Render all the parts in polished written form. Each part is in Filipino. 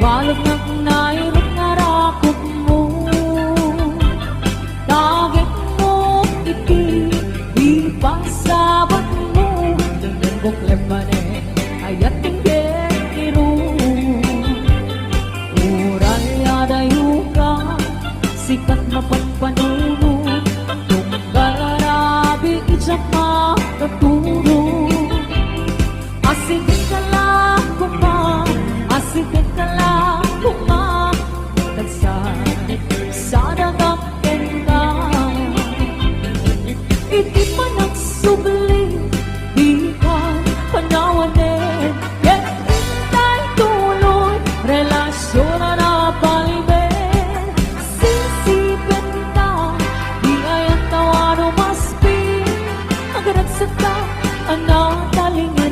Balog ng nairot nga rakot mo, tagit mo iti, ipasabat mo, dengdeng buklep mane, ayat tinggen iru. Uray adayo ka, sikat mapagpanunod, tunggal arabi itsak makaturo. Asigit ka lang kuma, asigit ka lang kuma, nagsadagap ka. Iti pa nagsubli, di ka panawanin, ket intay tuloy, relasyon na napalimin. Sisipin ka, di ay ang tawano maspin, agaragsak ka, anak talingin.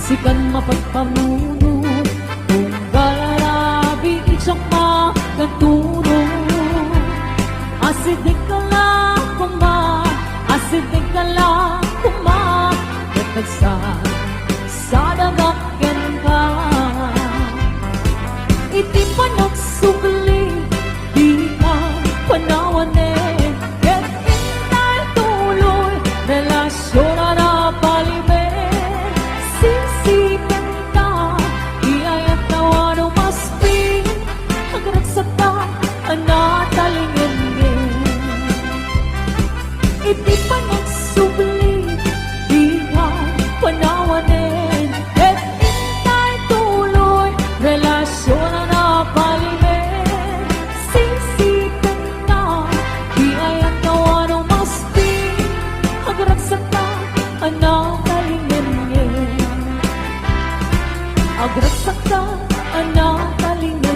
Sikan mapagpamunod, tunggal arabi itsak makaturo. Asidik ka lang kuma, asidik ka lang kuma, ket sadagaken ka. Iti pa nagsubli, di ka panawanin, ket intay tuloy, relasyon na napalimin. Sisipin ka, iyayat tawano maspin, agaragsak ka, anatalingin. Iti pa nagsubli, di ka panawanin, ket intay tuloy, relasyon na napalimin. Sisipin ka, iyayat tawano maspin, agaragsak ka, anatalingin. Agraksak ka, anak talingin.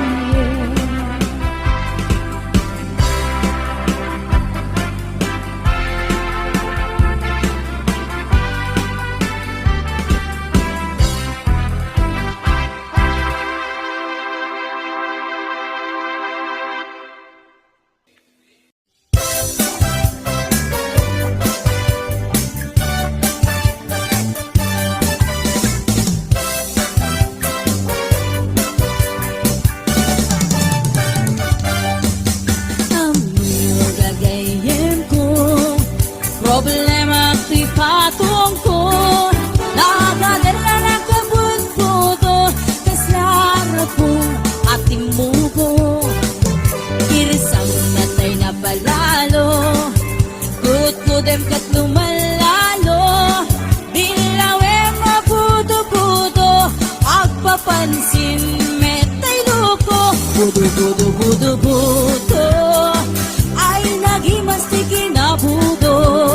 Problema ti patong ko, nagadala na kabut-buto, kaslara po ating mugo. Irisang natay na balalo, kut-kudem kat lumalalo, dilawem na budo-budo, agpapansin metay luko, budo-budo-budo-budo, ay nagimas ti kinabudo.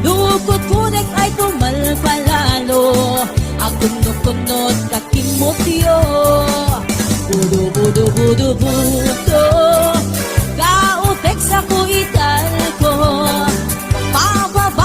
Lukot-kunek ay tumalpalalo, agundok-kunot kakimotyo. Kautek sa kuital ko, pababa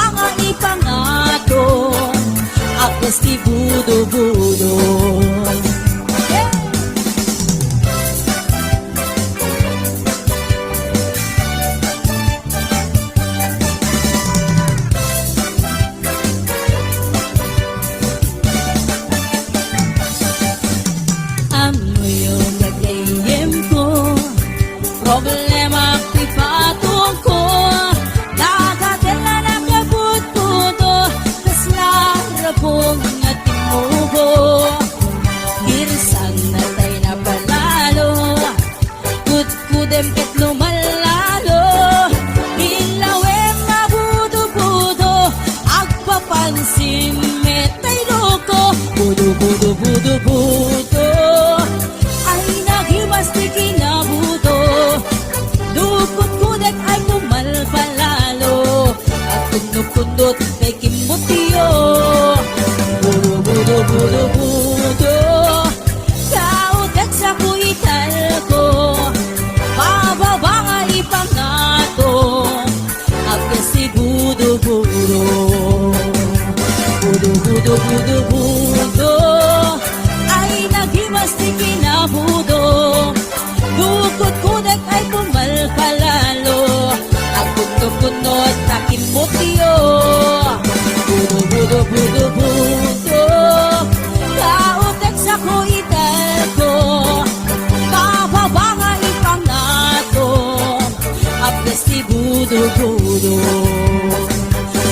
budo-budo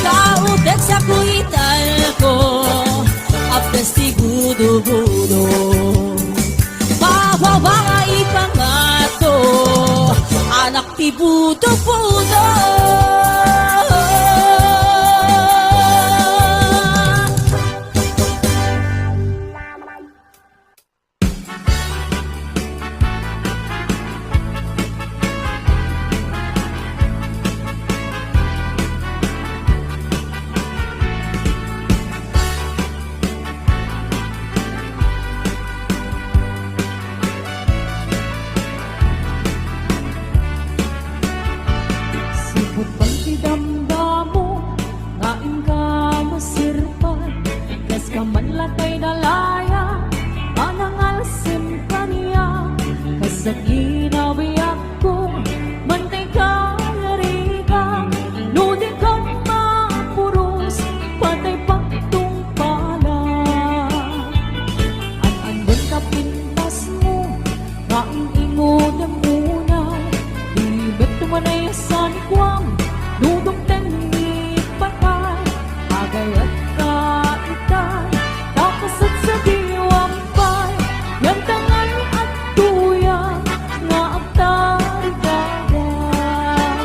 Kautek sa kuital ko Apres ti budo-budo Mababa ipangato Anak ti budo-budo Sipot bang tidamdamo, ngain ka masirpan, kas ka man latay dalaya, anang alsim kaniya, kasag inawiyak ko, mantay ka nariga, nudi kang mapuros, patay pagtung pala. An-andun ka pintas mo, ngain ingod ang unay, ibig tumanay sa nikwang, nudong tengi patay, agayat ka itay, takasat sa diwang pay, yan tangay at tuyang, nga agtari gagay.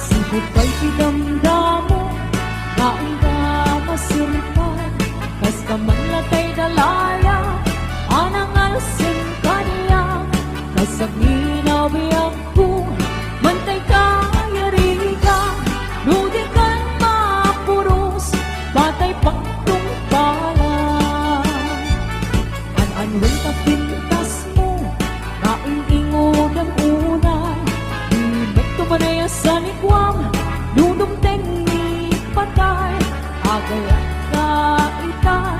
Sipot ba'y tidamdamo, ngaon ka masirpan, kas ka man latay dalaya, anang alsin kaniya, kasag ninawiyak ko, mantay ka yariga, nudi kang mapuros, batay pagtung pala. An-anwen ka pintas mo, naing-ingod ang unay, ibig tumanay sa nikwang, nudong tengi patay, agayat ka itan,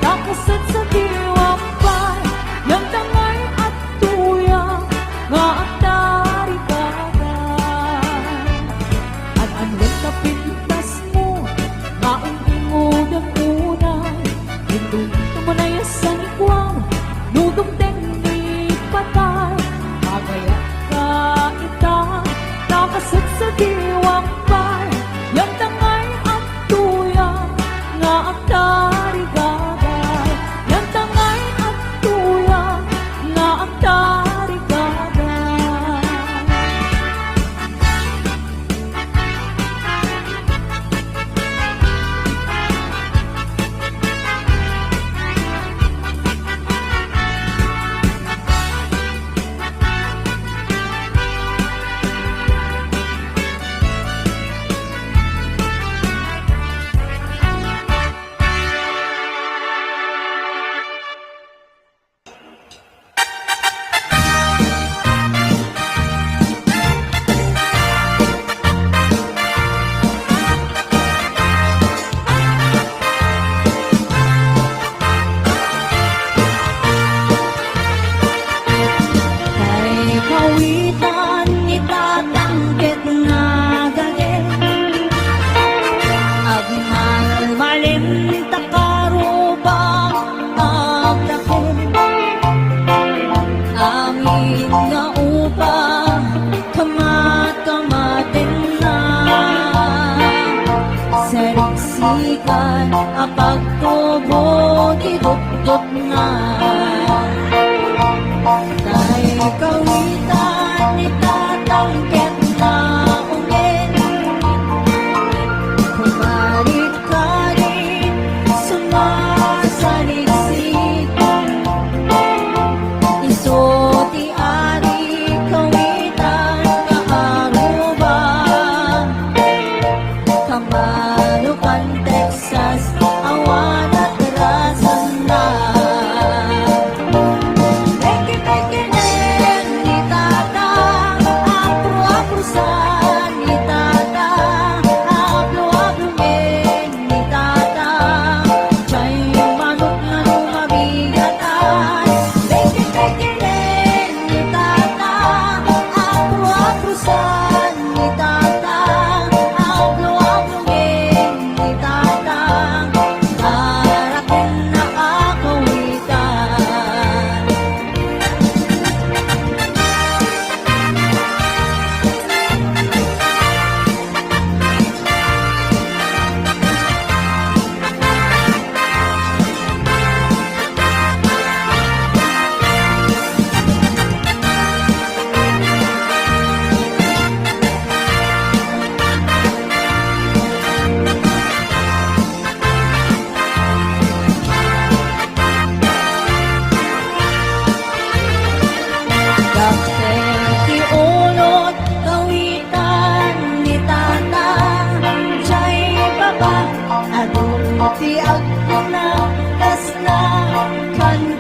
takasat sa diwang pay, yang tangay at tuyang, nga agtari gagay. An-anwen ka pintas mo, naing-ingod ang unay, ibig tumanay sa nikwang, nudong tengi patay, agayat ka itan, takasat sa diwang pay, yang tangay at tuyang, nga agtari gagay. Yang tangay at tuyang, nga agtari gagay. Kay kawitan itatanggit nga galit Agmalmalim takarubang agdakil Amin nga upang kamat-kamatin na Seriksikan apagtubo idukdok na Kay kawitan itatangkit na ungin Kumalik ka rin sumasaliksik Iso ti ari kawitan kaaruba Kamalukan Texas awan at rasan na Peke-peke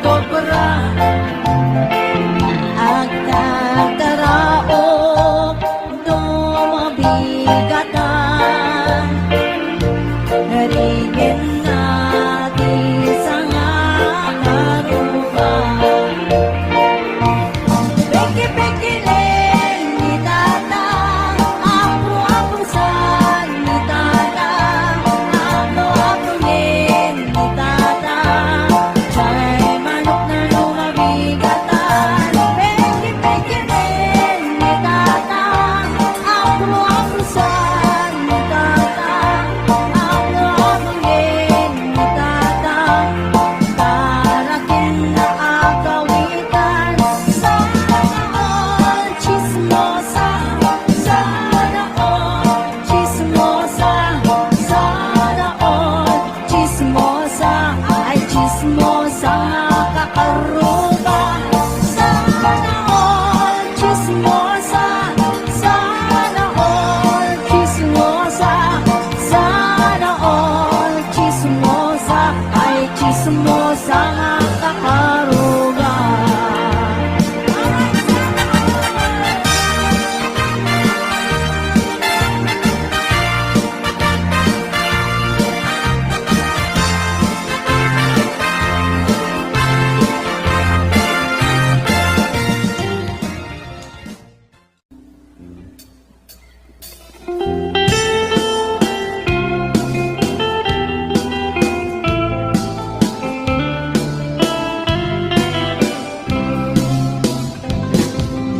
kobra agtataraok dumabigatan narigin natin sa nga karuban peki-peki-len ni tatang apro-aprosan ni tatang apro-apro-len ni tatang chay manok na lumabigatan peki-peki-len ni tatang apro-aprosan ni tatang apro-apro-len ni tatang darating na agawitan sana all chismosa sana all chismosa sana all chismosa ay chismosa kakaruba sana all chismosa sana all chismosa sana all chismosa ay chismosa kakaruba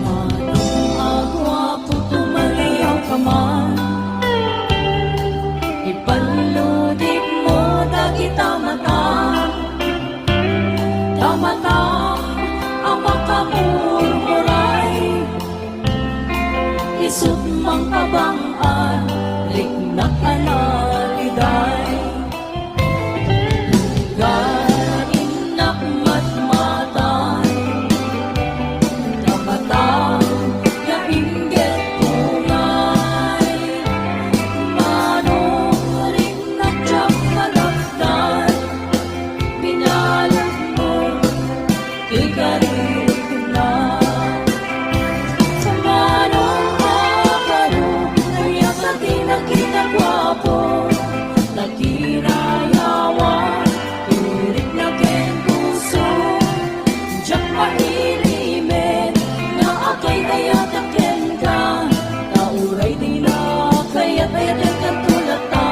Manong agwapo tumaliyaw ka man ipaludip mo dagita mata tamata ang makamurmuray isut mang kabangan liknak analiday gainak matmatay tamata ya inggit tungay manong rin na tiyang malagdan pinalag mo ikarit na sa manong makaro nayakati na kinagwapo nagkinayawan turik na ken puso Diyak mailimin na akay ayatakin ka nauray di na kaya't ayatin ka tulata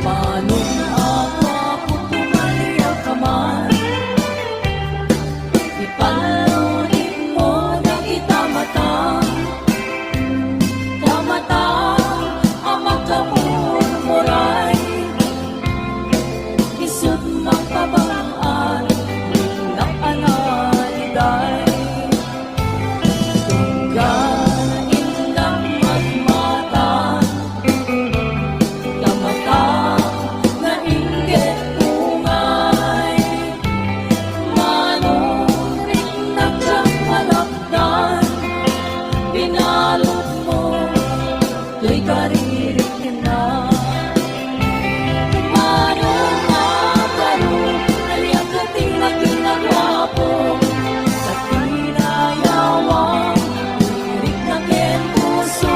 manong agwapo tumaliyaw ka man ipaludip mo dagita mata tamata ang magkamurmuray isut magpabangaan liknak analiday tunggain ng magmatan tamata na inggit tungay manong rin nagdang malakdan pinalot mo to'y karirik na manong makaro naliyakating na kinagwapo sa tinayawan tirik na ken puso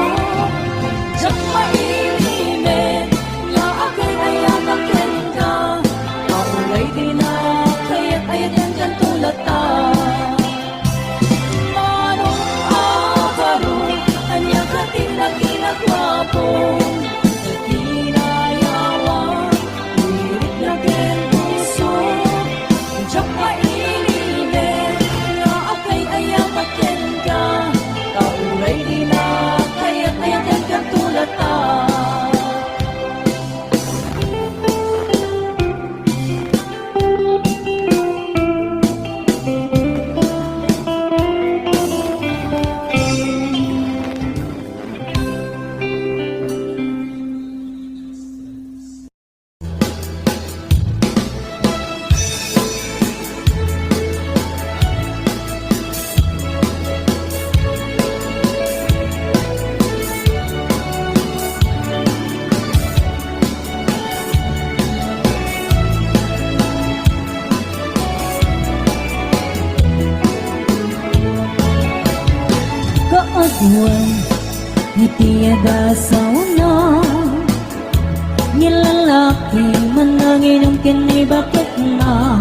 Diyak mailimin na akay ayatakin ka maulay di na kaya't ayatin kan tulata manong agaro anyakating na kinagwapo Kaaduan itiada sa una nilalaki mananginom kini bakit na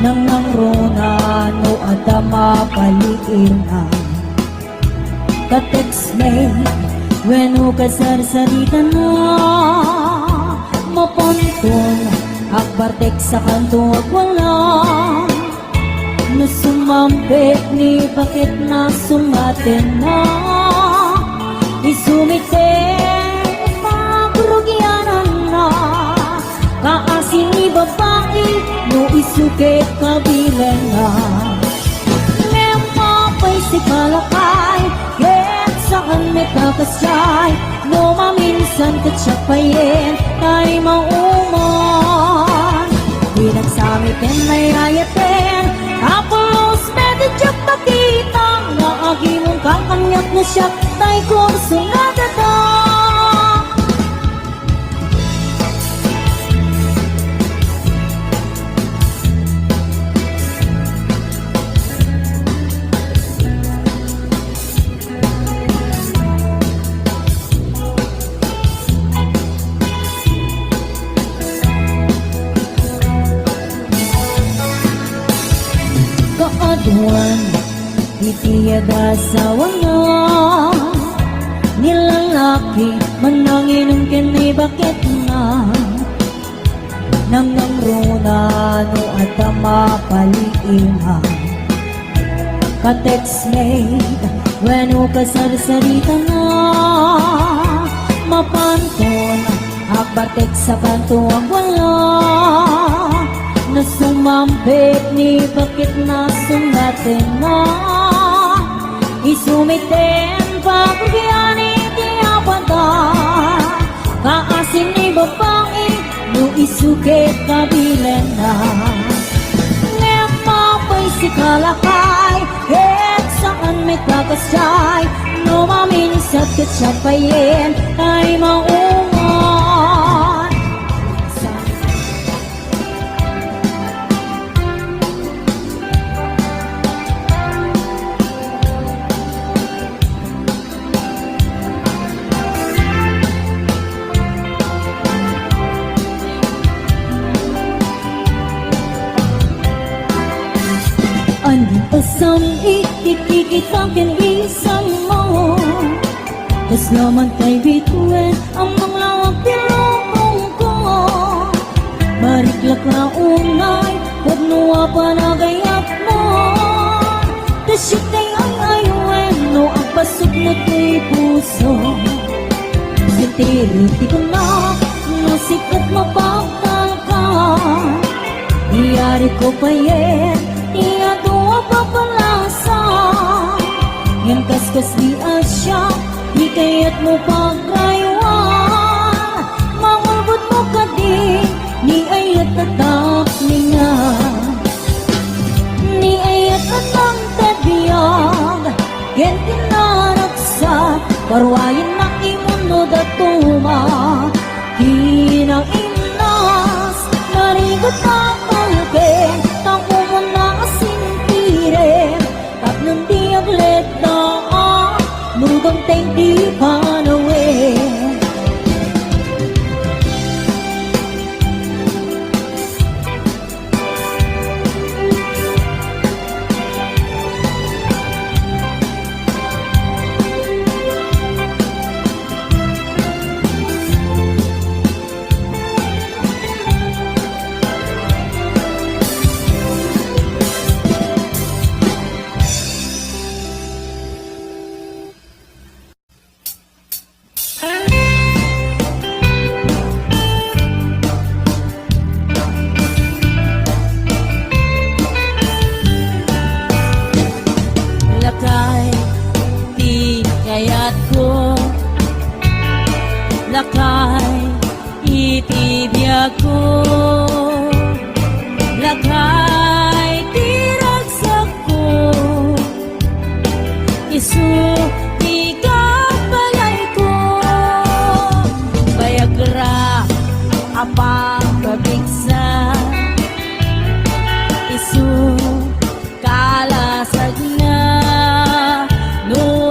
nangangrona no adama paliin na ka-text mate weno kasarsarita na maponton akbar text sa kanto ag wala na sumampit ni bakit na sumatin na isumite pagurugyanan na kaasin ni babae no isukit kabilang na memapay si kalakay ket saan may kakasyay no maminsan katsyapayin tay mauman di nagsamitin may ayatin tapos medyo pakita nga agi mong kakanyak na siya tay kurso na dada kaaduan itiada sa wala nilalaki mananginom kini bakit na nangangrona no adama paliihan ka-text mate weno kasarsarita na mapanton akbar text sa kanto ang wala na sumampit ni bakit na sumatin na isumiten pagkiyani tiyapata kaasin ni babae no isukit kabilan na ngepapay si kalakay et saan may kakasyay no maminsat katsyapayin ay mauman Andi pasang ikikikitakin isang mo tas naman kay bituin ang mga pinupong ko mariklak na unay huwag nuwa pa nagayap mo tas yung kay ay ayuin no ang pasok mo kay puso sintiriti ko na no sikat mapagtal ka iyari ko pa yen iya doa papalasa yang kaskas di asya di kayat mo pagrayuan mangulbot mo ka di ni ayat tatap ninga ni ayat tatang tadiyag gen tinaraksa parwayin na imuno datuma kinang inas narigot ang malkin tang umuna asintire tap nang diaglet na mugang teng di panawe lakay itibiyag ko lakay tiragsak ko isu ikapalay ko bayagra apang kabigsa isu kalasag na no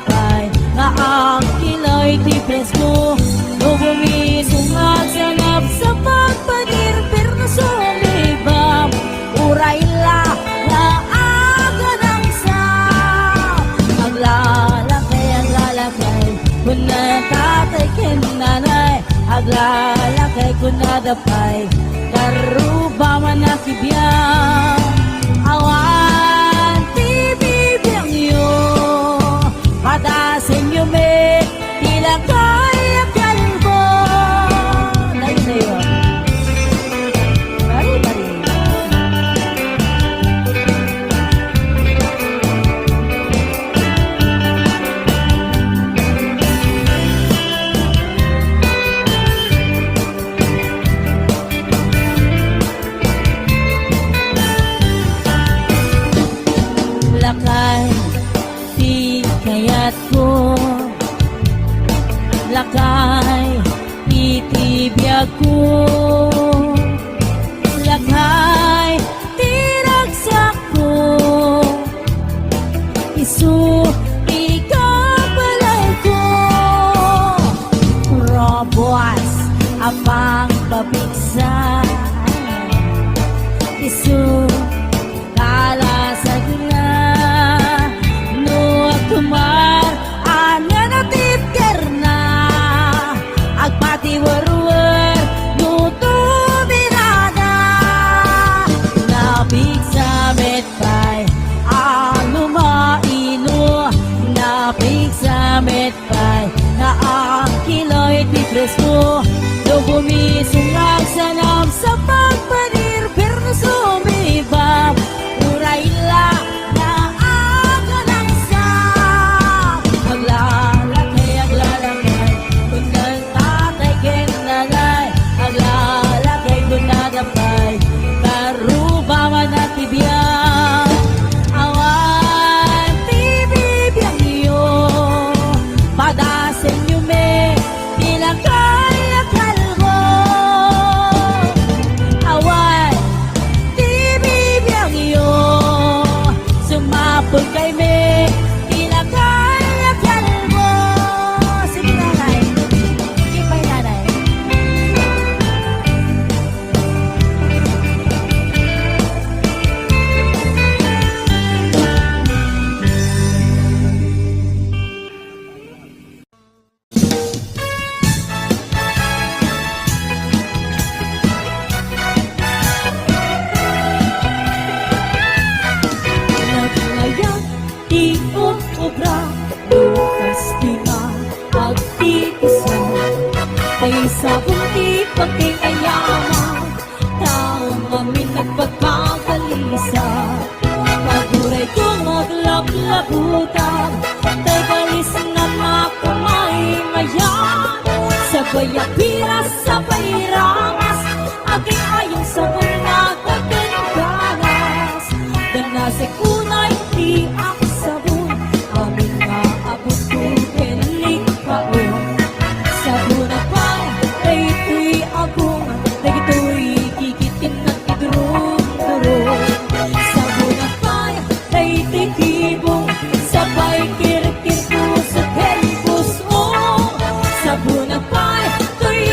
pay nga ang kiloy ti presko no bumisungag sanap sa pagpanir pero sumibam uray la nga aga ng sa aglalakay kung natatay kinanay aglalakay kung nadapay karuba man nakibiyang awan ti bibiyang yo padasin yo me tila kaya kalbo dahil sa'yo bari lakay di kayat ko lakay itibiyag ko lakay tiragsak ko isu ikabalay ko robos apang babiksa isu kalasag na kumar anya natip kerna agpati warwer nuto birada nabig sa metpay alumaino nabig sa metpay na ang kiloy ti presko do bumisungag sanam sa pagpanir pero sumibab uray la Pagkay me, tinakay at kalbo. Sige nanay, ipay nanay. Sa bunti pagkikayaman taong amin nagpagkakalisa paguray ko maglaplabutan tay kalis na makamay mayan sabay apiras sabay rangas aking ayong sabay nagkaganganas dan nasa kunay di ang sabon amin nga abot ko pelik kaon sabon at ito'y agong nagito'y kikitin at idurong-durong sabon at pay na ito'y kibong sabay kirkir ko sa tempos mo sabon at pay ito'y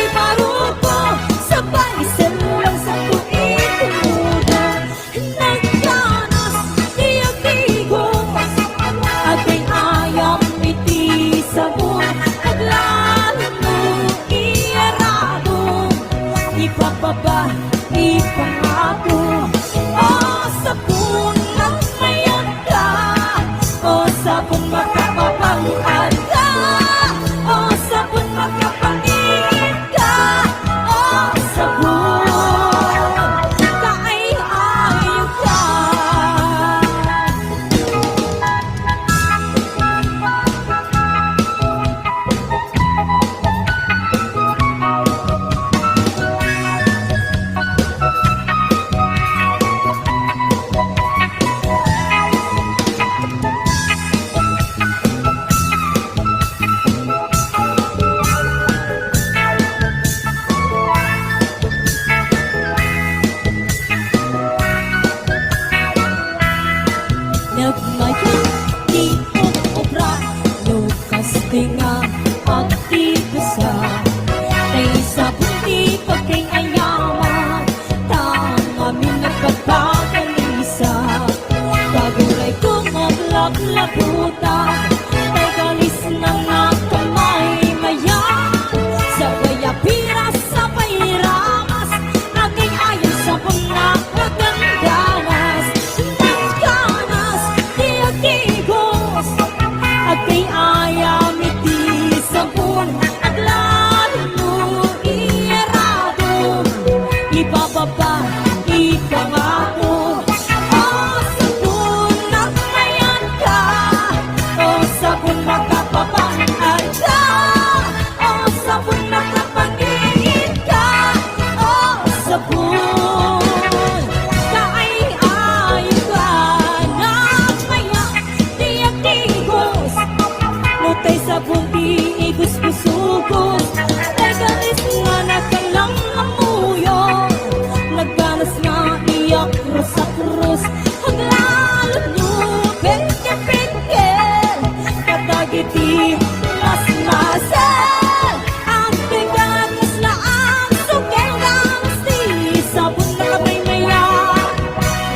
iti mas-masal ang bigat na ang sukeng gangsti sabon na kamay maya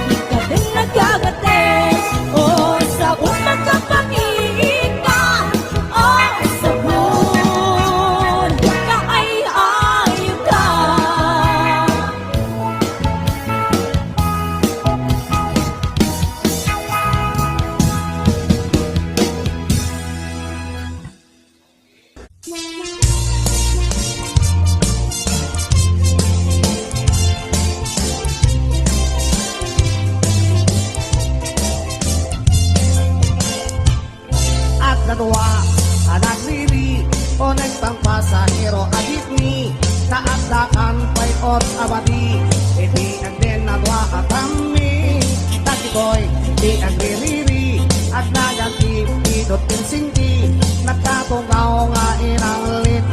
di ka din nagkagatin o sabon na kapangin ka o sabon ka ay ayun ka. At nadwa, anak nili, o nagpangpasahero agit ni, taat-dakan pa'y ot abadi, iti agden nadwa at amin, takitoy, di agririri, at naganti, idot pinsinti, nagkatungaw nga inalit,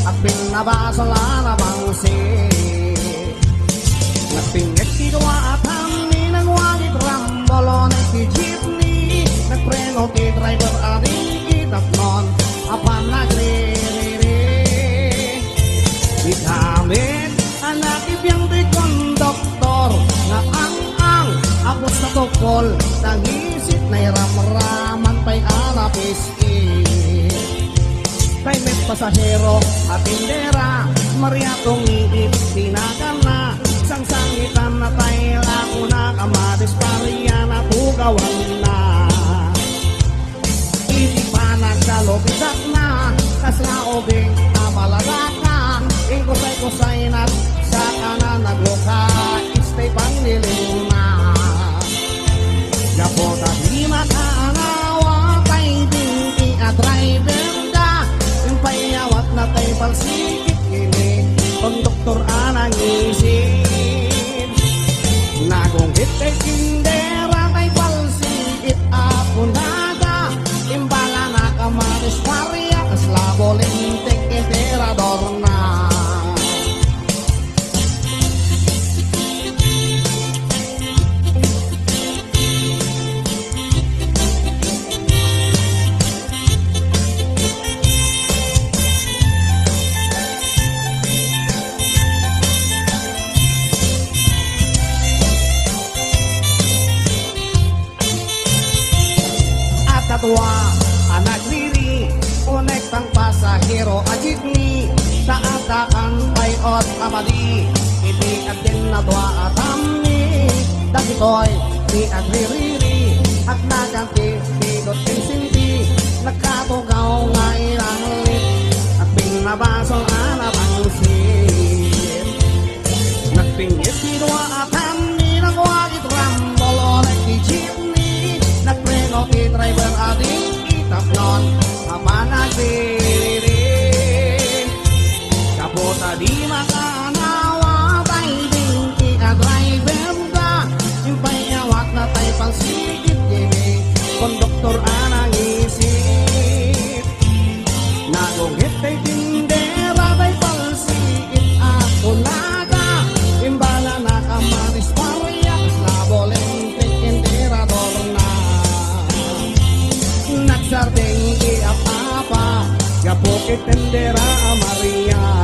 at binabasala na bangsit. Nagpingit kigawa at amin, ang wangit rambolo na ti jeepney, nagpreno ti driver aring itaknon, apan nagririri. Di kamit, anak ibiyang di konduktor, na ang apos na tukol, nangisit na iramraman pa'y alapis kay may pasahero at tindera, mariatong iip, tinakan na, sangsangitan na tayo ako na, kamadis pariya na tugawan na. Hindi pa nagsalobisat na, kaslaobing amalaga ka, ingkusay-kusay na, sa kanan nagluka, istay pangliling na. Yapot at di makaanawa, tay dinti at driver ka, payawat na tayo palsikit kini konduktor anang isip nagunggit kay kindera kay palsikit apunada imbala na kamaris paria kaslabo lintik emperador na. Katwa, anak diri, unek pang pasahero ajit ni, taatakan pa'y ot amadi, iti at din na dwa at amni, dakitoy, di agririri, at naganti, bidot pinsinti, nagkatugaw nga ilanlit, at binabasol anapangsit. Nagpingit si dwa at amni, nagwagit rambol o nagkijipni, nagpreno ki driver ating itapnon, ama nagdiririn. Kapota di makanawa, tay dinti ka driver ka, yung payawat na tay pangsigit gini, konduktor anang isip. Nagungit tay tindera, tay pangsigit at unaga, imbala na kamaris pariyak, slabolentik emperador na. Nagsardeng iapapa, gapokit tendera Maria.